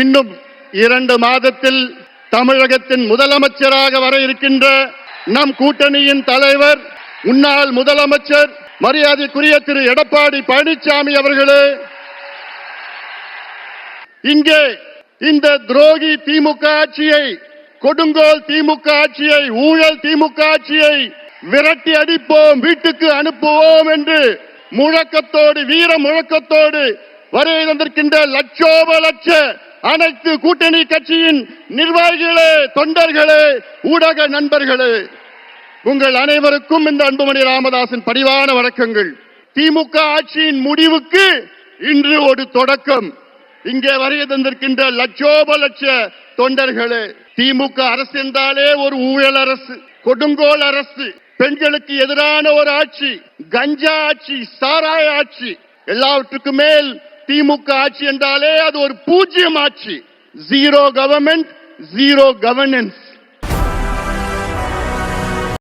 இன்னும் 2 மாதத்தில் தமிழகத்தின் முதலமைச்சராக வர இருக்கின்ற நம் கூட்டணியின் தலைவர் முன்னாள் முதலமைச்சர் மரியாதைக்குரிய திரு எடப்பாடி பழனிசாமி அவர்களே, இங்கே இந்த துரோகி திமுக ஆட்சியை, கொடுங்கோல் திமுக ஆட்சியை, ஊழல் திமுக ஆட்சியை விரட்டி அடிப்போம், வீட்டுக்கு அனுப்புவோம் என்று முழக்கத்தோடு, வீர முழக்கத்தோடு வருகை தந்திருக்கின்ற லட்சோப லட்ச அனைத்து கூட்டணி கட்சியின் நிர்வாகிகளே, தொண்டர்களே, ஊடக நண்பர்களே, உங்கள் அனைவருக்கும் இந்த அன்புமணி ராமதாஸின் பணிவான வணக்கங்கள். திமுக ஆட்சியின் முடிவுக்கு இன்று ஒரு தொடக்கம். இங்கே வருகை தந்திருக்கின்ற லட்சோப லட்ச தொண்டர்களே, திமுக அரசு என்றாலே ஒரு ஊழல் அரசு, கொடுங்கோல் அரசு, பெண்களுக்கு எதிரான ஒரு ஆட்சி, கஞ்சா ஆட்சி, சாராய ஆட்சி, எல்லாவற்றுக்கும் மேல் திமுக ஆட்சி என்றாலே அது ஒரு பூஜ்யம் ஆட்சி. Zero government, zero governance.